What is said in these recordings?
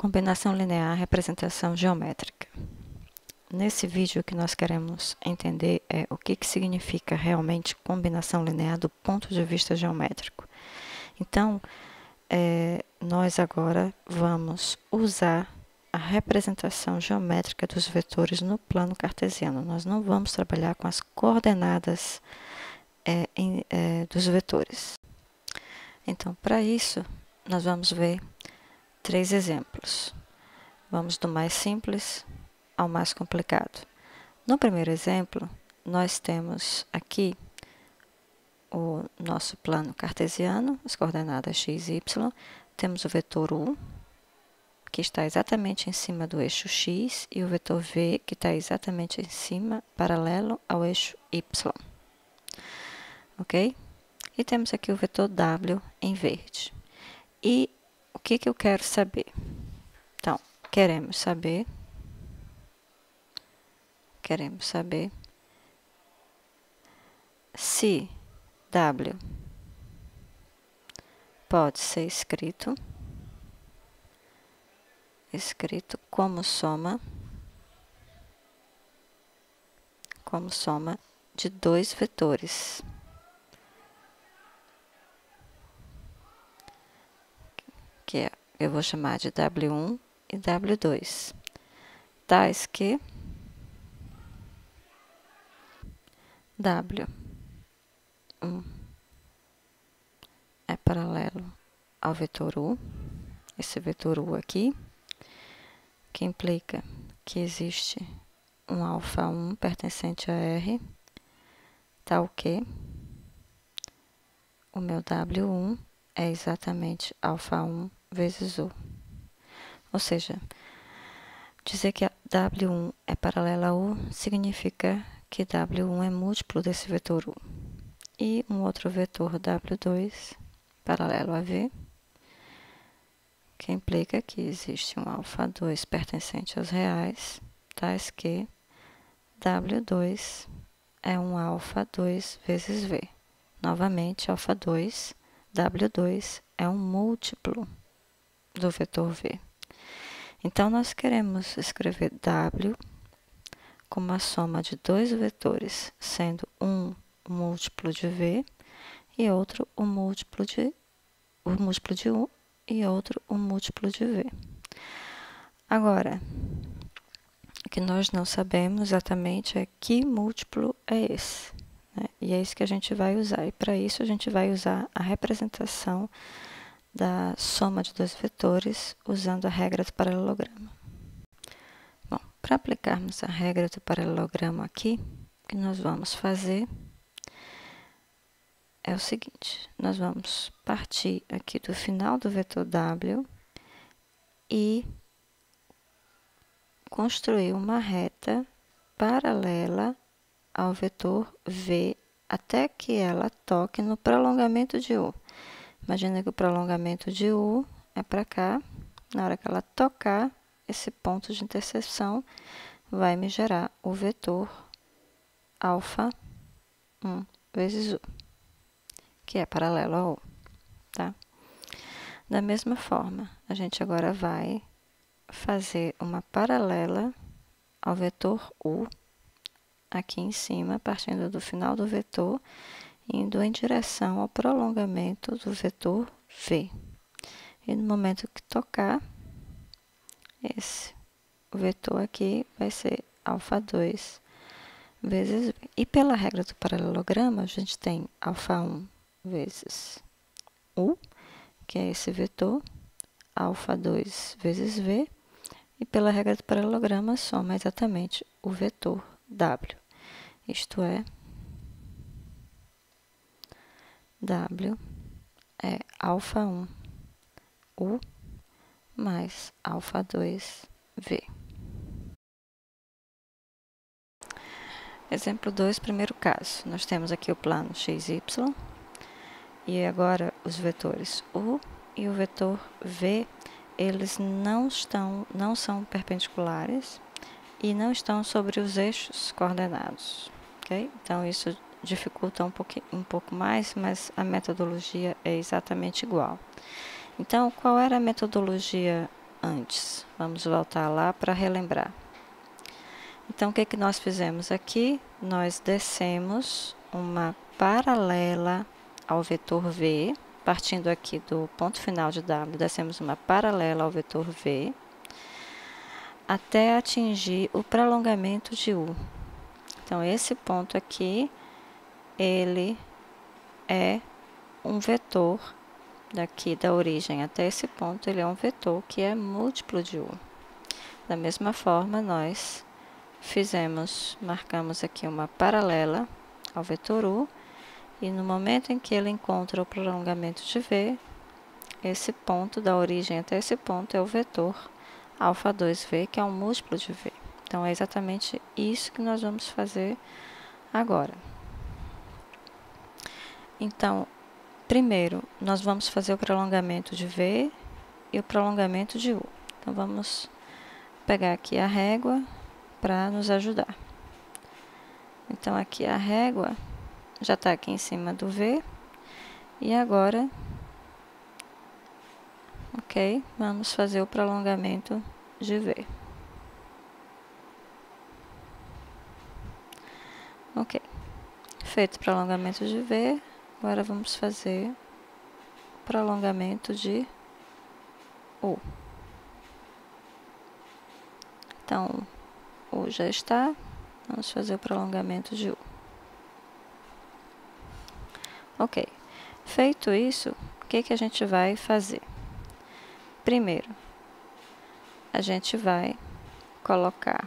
Combinação linear, representação geométrica. Nesse vídeo, o que nós queremos entender é o que significa realmente combinação linear do ponto de vista geométrico. Então, nós agora vamos usar a representação geométrica dos vetores no plano cartesiano. Nós não vamos trabalhar com as coordenadas dos vetores. Então, para isso, nós vamos ver 3 exemplos. Vamos do mais simples ao mais complicado. No primeiro exemplo, nós temos aqui o nosso plano cartesiano, as coordenadas x e y. Temos o vetor u, que está exatamente em cima do eixo x, e o vetor v, que está exatamente em cima, paralelo ao eixo y. Ok? E temos aqui o vetor w em verde. E o que eu quero saber? Então, queremos saber se w pode ser escrito como soma de 2 vetores, que eu vou chamar de w1 e w2, tais que w1 é paralelo ao vetor u, esse vetor u aqui, que implica que existe um alfa1 pertencente a R, tal que o meu w1 é exatamente alfa1 vezes u. Ou seja, dizer que a w1 é paralela a u significa que w1 é múltiplo desse vetor u. E um outro vetor w2 paralelo a v, que implica que existe um alfa2 pertencente aos reais, tais que w2 é um alfa2 vezes v. Novamente, alfa2, w2 é um múltiplo do vetor v. Então, nós queremos escrever w como a soma de 2 vetores, sendo um o múltiplo de v e outro o múltiplo de u e outro o múltiplo de v. Agora, o que nós não sabemos exatamente é que múltiplo é esse, né? E é isso que a gente vai usar. E para isso a gente vai usar a representação da soma de 2 vetores usando a regra do paralelogramo. Bom, para aplicarmos a regra do paralelogramo aqui, o que nós vamos fazer é o seguinte: nós vamos partir aqui do final do vetor w e construir uma reta paralela ao vetor v até que ela toque no prolongamento de u. Imagina que o prolongamento de u é para cá. Na hora que ela tocar esse ponto de interseção, vai me gerar o vetor alfa 1 vezes u, que é paralelo a u, tá? Da mesma forma, a gente agora vai fazer uma paralela ao vetor u, aqui em cima, partindo do final do vetor, indo em direção ao prolongamento do vetor v. E no momento que tocar, esse vetor aqui vai ser alfa2 vezes v. E pela regra do paralelogramo, a gente tem alfa1 vezes u, que é esse vetor, alfa2 vezes v, e pela regra do paralelogramo, soma exatamente o vetor w. Isto é, w é alfa1 u mais alfa2 v. Exemplo 2, primeiro caso. Nós temos aqui o plano x, y, e agora os vetores u e o vetor v, eles não são perpendiculares e não estão sobre os eixos coordenados, ok? Então, isso dificulta um pouco mais, mas a metodologia é exatamente igual. Então, qual era a metodologia antes. Vamos voltar lá para relembrar. Então, o que que nós fizemos aqui? Nós descemos uma paralela ao vetor V, partindo aqui do ponto final de W, descemos uma paralela ao vetor V, até atingir o prolongamento de U. Então, esse ponto aqui, ele é um vetor, daqui da origem até esse ponto, ele é um vetor que é múltiplo de U. Da mesma forma, nós marcamos aqui uma paralela ao vetor U, e no momento em que ele encontra o prolongamento de V, esse ponto, da origem até esse ponto, é o vetor α2V, que é um múltiplo de V. Então, é exatamente isso que nós vamos fazer agora. Então, primeiro, nós vamos fazer o prolongamento de V e o prolongamento de U. Então, vamos pegar aqui a régua para nos ajudar. Então, aqui a régua já está aqui em cima do V. E agora, ok, vamos fazer o prolongamento de V. Ok, feito o prolongamento de V, agora vamos fazer o prolongamento de U. Então, U já está, vamos fazer o prolongamento de U. Ok, feito isso, o que que a gente vai fazer? Primeiro, a gente vai colocar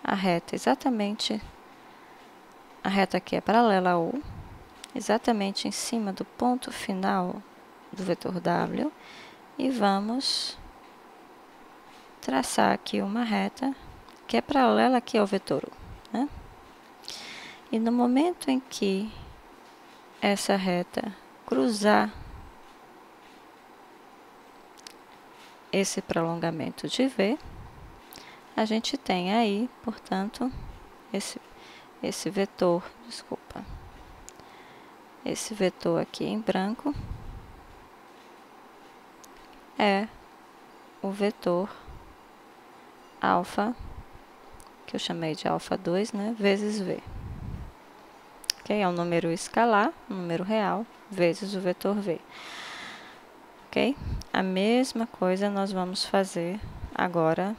a reta exatamente, a reta aqui é paralela a U, exatamente em cima do ponto final do vetor W, e vamos traçar aqui uma reta que é paralela aqui ao vetor U, né? E no momento em que essa reta cruzar esse prolongamento de V, a gente tem aí, portanto, esse vetor, esse vetor aqui em branco é o vetor alfa, que eu chamei de alfa2, né, vezes V. Ok? É um número escalar, um número real, vezes o vetor V. Ok? A mesma coisa nós vamos fazer agora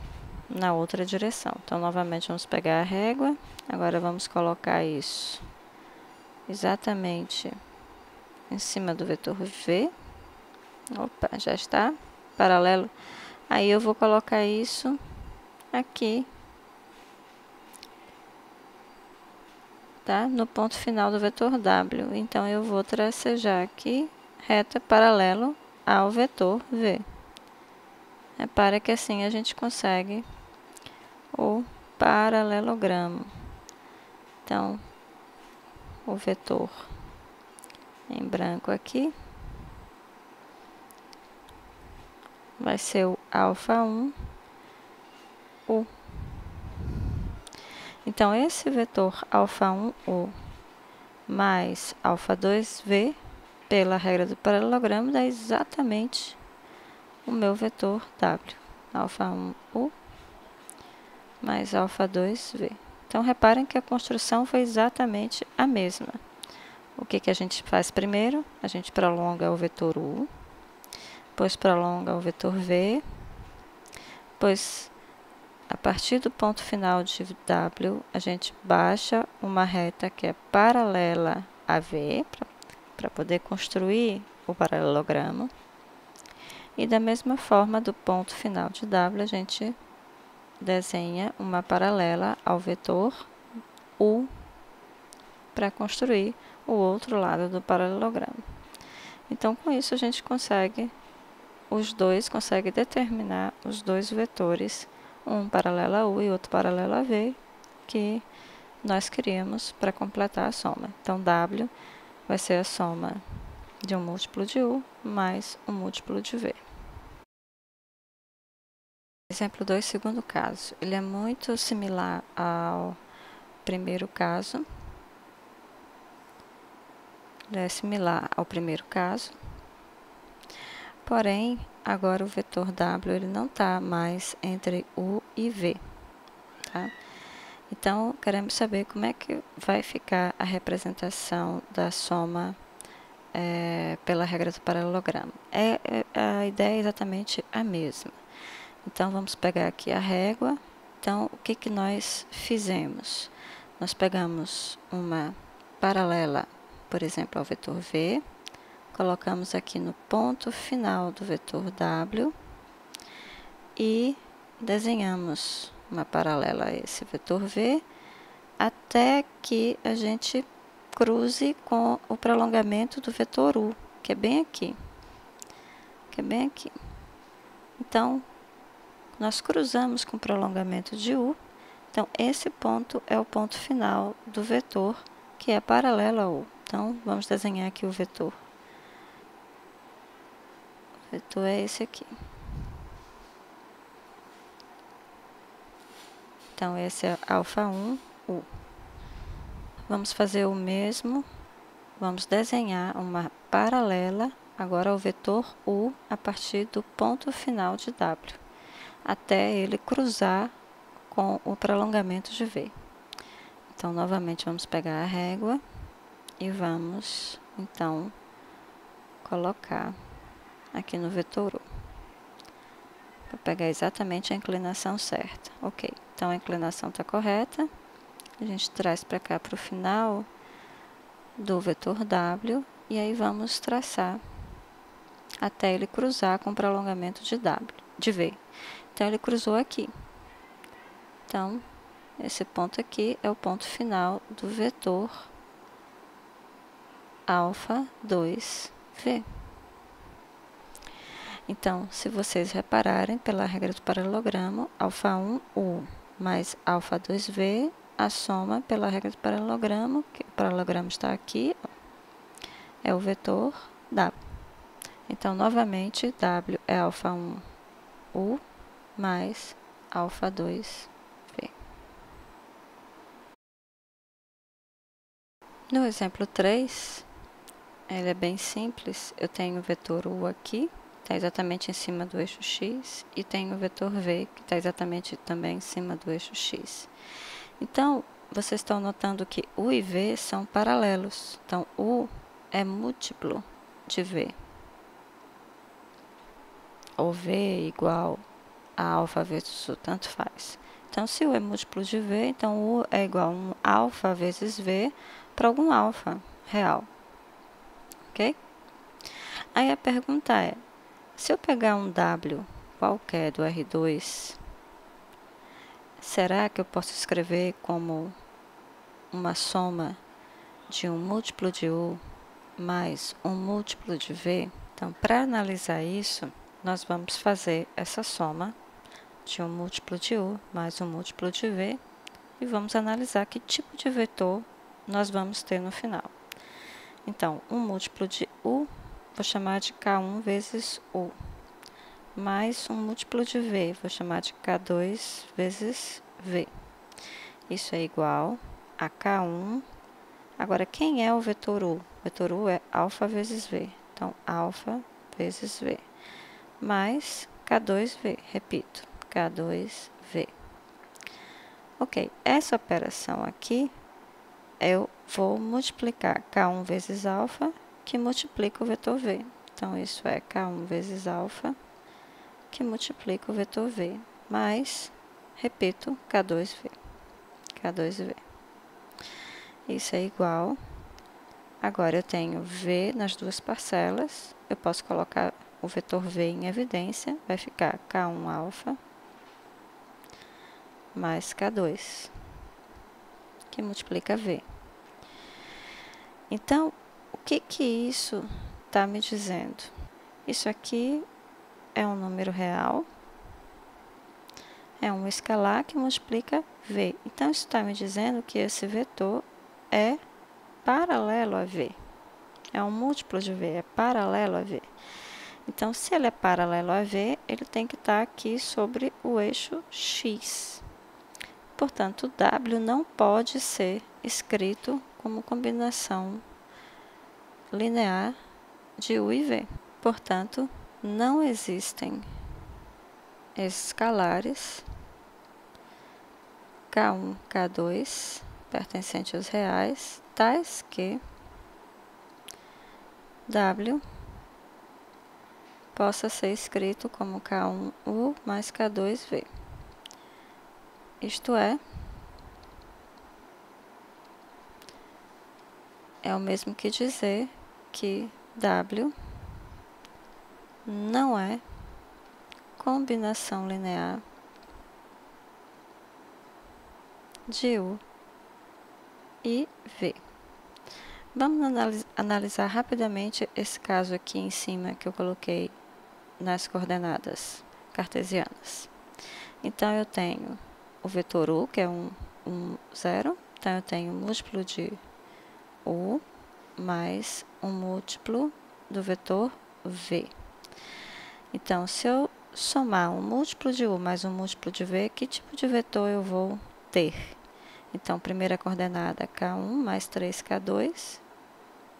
na outra direção. Então, novamente, vamos pegar a régua. Agora, vamos colocar isso exatamente em cima do vetor V. Opa, já está. Paralelo. Aí, eu vou colocar isso aqui, tá? No ponto final do vetor W. Então, eu vou tracejar aqui reta paralelo ao vetor V. Repara que assim a gente consegue o paralelogramo. Então, o vetor em branco aqui vai ser o alfa1 U. Então, esse vetor alfa1 U mais alfa2V, pela regra do paralelogramo, dá exatamente o meu vetor W. Alfa1 U mais alfa2V. Então, reparem que a construção foi exatamente a mesma. O que que a gente faz primeiro? A gente prolonga o vetor U, depois prolonga o vetor V, depois, a partir do ponto final de W, a gente baixa uma reta que é paralela a V, para poder construir o paralelogramo. E da mesma forma, do ponto final de W, a gente desenha uma paralela ao vetor U para construir o outro lado do paralelogramo. Então, com isso, a gente consegue determinar os dois vetores, um paralelo a U e outro paralelo a V, que nós queríamos para completar a soma. Então, W vai ser a soma de um múltiplo de U mais um múltiplo de V. Exemplo 2, segundo caso. Ele é muito similar ao primeiro caso. Porém, agora o vetor W ele não está mais entre U e V, tá? Então, queremos saber como é que vai ficar a representação da soma pela regra do paralelogramo. A ideia é exatamente a mesma. Então, vamos pegar aqui a régua. Então, o que nós fizemos? Nós pegamos uma paralela, por exemplo, ao vetor V, colocamos aqui no ponto final do vetor W e desenhamos uma paralela a esse vetor V até que a gente cruze com o prolongamento do vetor U, que é bem aqui. Então, nós cruzamos com o prolongamento de U. Então, esse ponto é o ponto final do vetor, que é paralelo a U. Então, vamos desenhar aqui o vetor. O vetor é esse aqui. Então, esse é alfa 1, U. Vamos fazer o mesmo. Vamos desenhar uma paralela agora ao vetor U a partir do ponto final de W, até ele cruzar com o prolongamento de V. Então, novamente, vamos pegar a régua e vamos, então, colocar aqui no vetor U, para pegar exatamente a inclinação certa. Ok, então a inclinação está correta. A gente traz para cá, para o final do vetor W, e aí vamos traçar até ele cruzar com o prolongamento de V. Então, ele cruzou aqui. Então, esse ponto aqui é o ponto final do vetor alfa 2V. Então, se vocês repararem, pela regra do paralelogramo, alfa 1, U, mais alfa 2V, a soma pela regra do paralelogramo, que o paralelogramo está aqui, é o vetor W. Então, novamente, W é alfa 1, U, mais alfa 2V. No exemplo 3, ele é bem simples. Eu tenho o vetor U aqui, está exatamente em cima do eixo X, e tenho o vetor V, que está exatamente também em cima do eixo X. Então, vocês estão notando que U e V são paralelos. Então, U é múltiplo de V. Ou V é igual a alfa vezes U, tanto faz. Então, se U é múltiplo de V, então U é igual a um alfa vezes V para algum alfa real. Ok? Aí a pergunta é, se eu pegar um W qualquer do R2, será que eu posso escrever como uma soma de um múltiplo de U mais um múltiplo de V? Então, para analisar isso, nós vamos fazer essa soma de um múltiplo de U mais um múltiplo de V e vamos analisar que tipo de vetor nós vamos ter no final. Então, um múltiplo de U, vou chamar de K1 vezes U, mais um múltiplo de V, vou chamar de K2 vezes V. Isso é igual a K1. Agora, quem é o vetor U? O vetor U é alfa vezes V. Então, alfa vezes V, mais K2V, repito, K2V. Ok, essa operação aqui, eu vou multiplicar K1 vezes alfa, que multiplica o vetor V. Então, isso é K1 vezes alfa, que multiplica o vetor V, mais, repito, K2V. K2V. Isso é igual. Agora, eu tenho V nas duas parcelas. Eu posso colocar o vetor V em evidência. Vai ficar K1 alfa mais K2, que multiplica V. Então, o que isso está me dizendo? Isso aqui é um número real, é um escalar que multiplica V. Então, isso está me dizendo que esse vetor é paralelo a V. É um múltiplo de V, é paralelo a V. Então, se ele é paralelo a V, ele tem que estar aqui sobre o eixo X. Portanto, W não pode ser escrito como combinação linear de U e V. Portanto, não existem escalares K1, K2, pertencentes aos reais, tais que W possa ser escrito como K1U mais K2V. Isto é o mesmo que dizer que W não é combinação linear de U e V. Vamos analisar rapidamente esse caso aqui em cima que eu coloquei nas coordenadas cartesianas. Então, eu tenho o vetor U, que é 0. Então, eu tenho um múltiplo de U mais um múltiplo do vetor V. Então, se eu somar um múltiplo de U mais um múltiplo de V, que tipo de vetor eu vou ter? Então, primeira coordenada K1 mais 3K2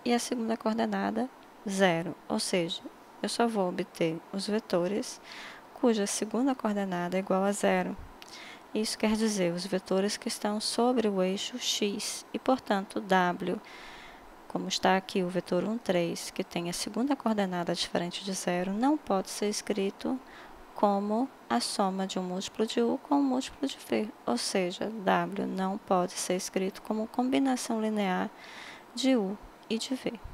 e a segunda coordenada 0. Ou seja, eu só vou obter os vetores cuja segunda coordenada é igual a 0. Isso quer dizer os vetores que estão sobre o eixo x e, portanto, W, como está aqui o vetor 1, 3, que tem a segunda coordenada diferente de 0, não pode ser escrito como a soma de um múltiplo de U com um múltiplo de V, ou seja, W não pode ser escrito como combinação linear de U e de V.